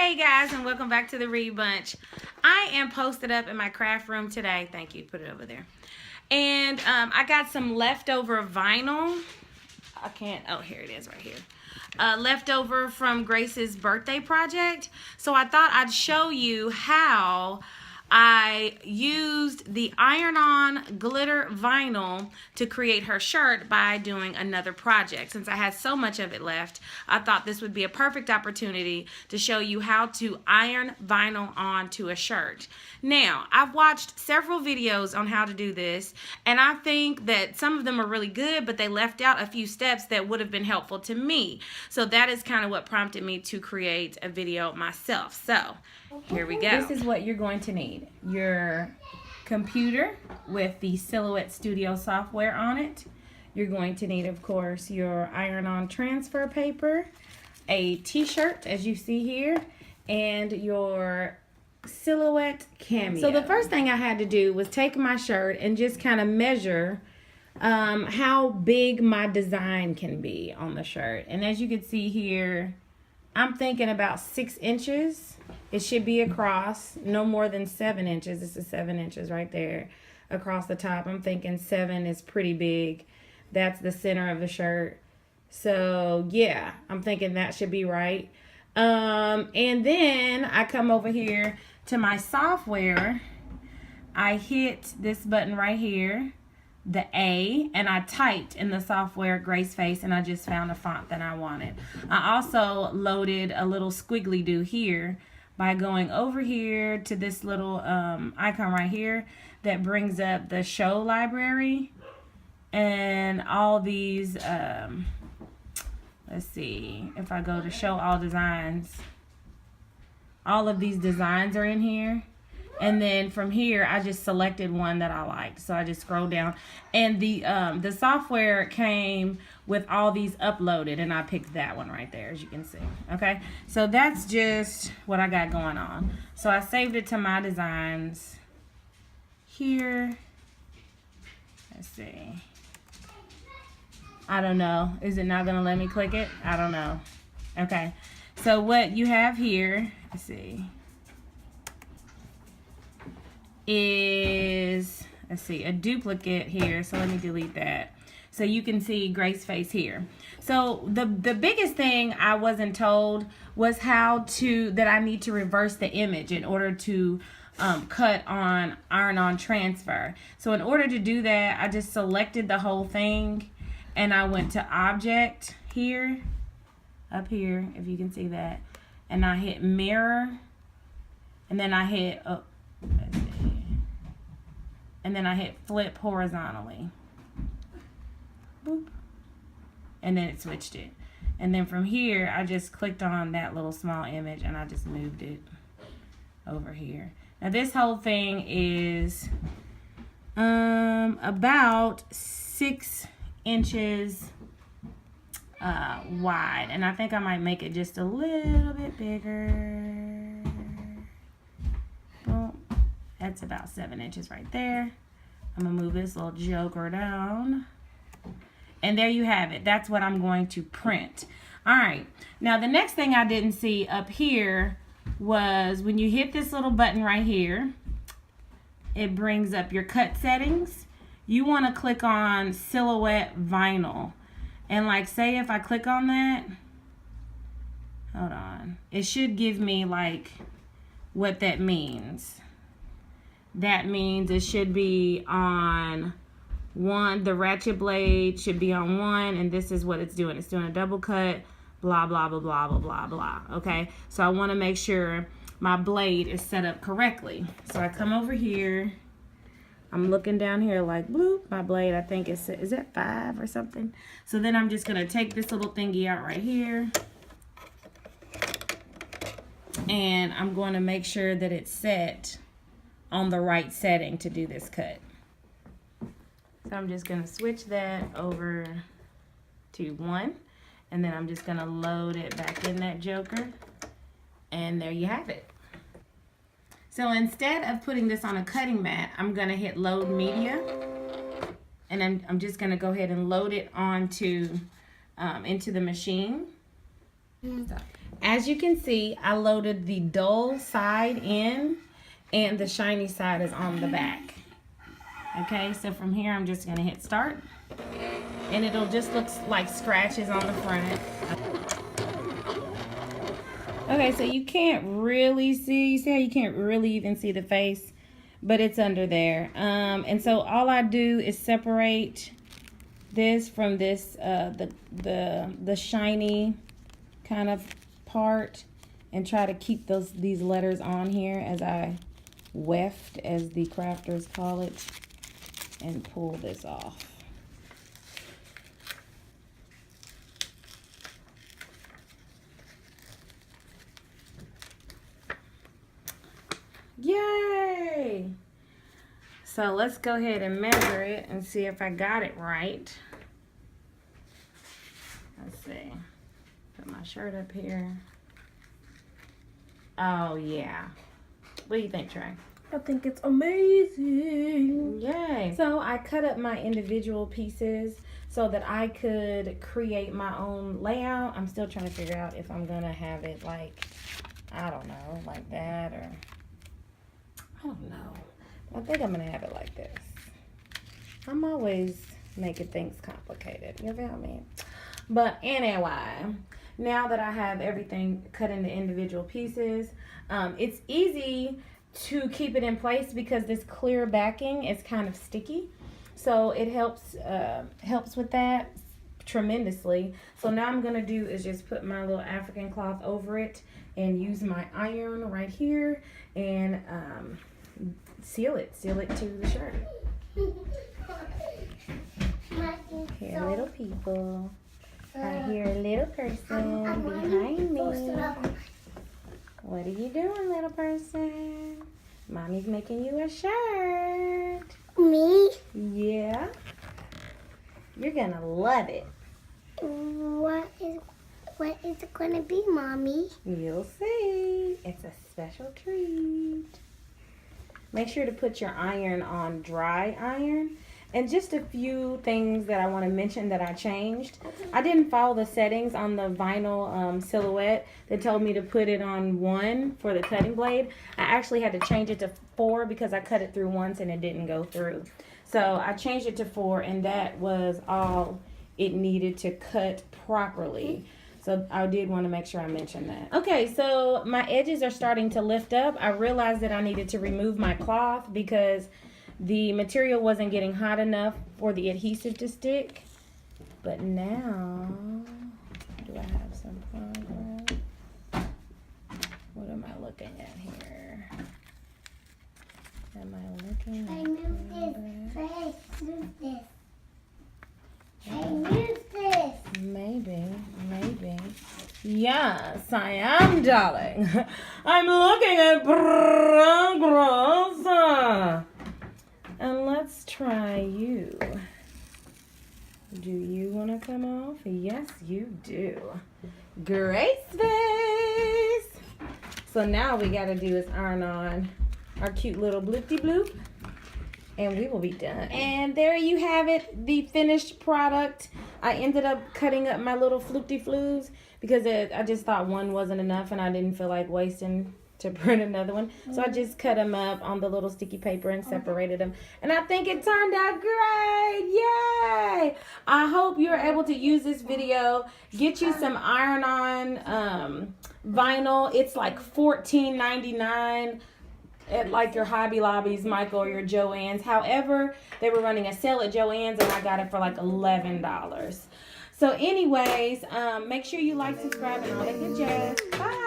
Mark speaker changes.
Speaker 1: Hey guys, and welcome back to the Read Bunch. I am posted up in my craft room today. Thank you. Put it over there. And I got some leftover vinyl. Oh, here it is right here. Leftover from Grace's birthday project. So I thought I'd show you how I used the iron-on glitter vinyl to create her shirt by doing another project. Since I had so much of it left, I thought this would be a perfect opportunity to show you how to iron vinyl onto a shirt. Now, I've watched several videos on how to do this, and I think that some of them are really good, but they left out a few steps that would have been helpful to me. So that is kind of what prompted me to create a video myself. So, here we go. This is what you're going to need. Your computer with the Sihouette Studio software on it. You're going to need, of course, your iron-on transfer paper, a t-shirt, as you see here, and your Sihouette Cameo. So the first thing I had to do was take my shirt and just kind of measure how big my design can be on the shirt. And as you can see here, I'm thinking about 6 inches. It should be across, no more than 7 inches. This is 7 inches right there across the top. I'm thinking 7 is pretty big. That's the center of the shirt. So yeah, I'm thinking that should be right. And then I come over here to my software. I hit this button right here, the A, and I typed in the software Grace Face, and I just found a font that I wanted. I also loaded a little squiggly do here by going over here to this little icon right here that brings up the show library and all these let's see, if I go to show all designs, all of these designs are in here. And then from here, I just selected one that I liked. So I just scrolled down. And the software came with all these uploaded. And I picked that one right there, as you can see. Okay? So that's just what I got going on. So I saved it to my designs here. Let's see. I don't know. Is it not going to let me click it? I don't know. Okay. So what you have here, let's see, is, let's see, a duplicate here. So let me delete that. So you can see Grace Face here. So the biggest thing I wasn't told was that I need to reverse the image in order to cut on iron-on transfer. So in order to do that, I just selected the whole thing and I went to object here, up here, if you can see that, and I hit mirror, and then I hit, oh, let's see, and then I hit flip horizontally. Boop. And then it switched it. And then from here, I just clicked on that little small image and I just moved it over here. Now this whole thing is about 6 inches wide. And I think I might make it just a little bit bigger. Boom. That's about 7 inches right there. I'm going to move this little joker down. And there you have it. That's what I'm going to print. All right. Now, the next thing I didn't see up here was when you hit this little button right here, it brings up your cut settings. You want to click on Silhouette Vinyl. And like, say if I click on that, hold on. It should give me like what that means. That means it should be on 1, the ratchet blade should be on 1, and this is what it's doing. It's doing a double cut, blah, blah, blah, blah, blah, blah, blah. Okay, so I want to make sure my blade is set up correctly. So I come over here. I'm looking down here like, bloop, my blade, I think is that 5 or something? So then I'm just going to take this little thingy out right here. And I'm going to make sure that it's set on the right setting to do this cut. So I'm just going to switch that over to 1. And then I'm just going to load it back in that joker. And there you have it. So instead of putting this on a cutting mat, I'm going to hit load media. And I'm just going to go ahead and load it onto into the machine. As you can see, I loaded the dull side in and the shiny side is on the back. Okay, so from here I'm just gonna hit start and it'll just look like scratches on the front. Okay, so you can't really see, how you can't really even see the face, but it's under there. And so all I do is separate this from this, the shiny kind of part and try to keep these letters on here as I weft, as the crafters call it, and pull this off. Yay! So let's go ahead and measure it and see if I got it right. Let's see. Put my shirt up here. Oh yeah. What do you think, Trey?
Speaker 2: I think it's amazing.
Speaker 1: Yay. So I cut up my individual pieces so that I could create my own layout. I'm still trying to figure out if I'm gonna have it like, I don't know, like that, or I don't know. I think I'm gonna have it like this. I'm always making things complicated, you feel me? But anyway, now that I have everything cut into individual pieces, it's easy to keep it in place because this clear backing is kind of sticky. So it helps with that tremendously. So now I'm gonna do is just put my little African cloth over it and use my iron right here and seal it to the shirt. Here, little people. I hear a little person behind me. What are you doing, little person? Mommy's making you a shirt.
Speaker 2: Me?
Speaker 1: Yeah. You're gonna love it.
Speaker 2: What is it gonna be, Mommy?
Speaker 1: You'll see. It's a special treat. Make sure to put your iron on dry iron. And just a few things that I want to mention that I changed. I didn't follow the settings on the vinyl Silhouette. They told me to put it on 1 for the cutting blade. I actually had to change it to 4 because I cut it through once and it didn't go through. So I changed it to 4 and that was all it needed to cut properly. So I did want to make sure I mentioned that. Okay, so my edges are starting to lift up. I realized that I needed to remove my cloth because the material wasn't getting hot enough for the adhesive to stick. But now, do I have some progress? What am I looking at here? Am I looking at progress?
Speaker 2: Move this. I move this.
Speaker 1: Maybe. Yes, I am, darling. I'm looking at progress. And let's try you. Do you want to come off? Yes, you do. Great space. So now we got to do is iron on our cute little bloop-de-bloop. And we will be done. And there you have it, the finished product. I ended up cutting up my little floop-de-floos because I just thought one wasn't enough and I didn't feel like wasting to print another one. So I just cut them up on the little sticky paper and separated them. And I think it turned out great. Yay! I hope you're able to use this video. Get you some iron-on vinyl. It's like $14.99 at like your Hobby Lobbies, Michael, or your Joann's. However, they were running a sale at Joann's and I got it for like $11. So anyways, make sure you like, subscribe, and all that good jazz. Bye!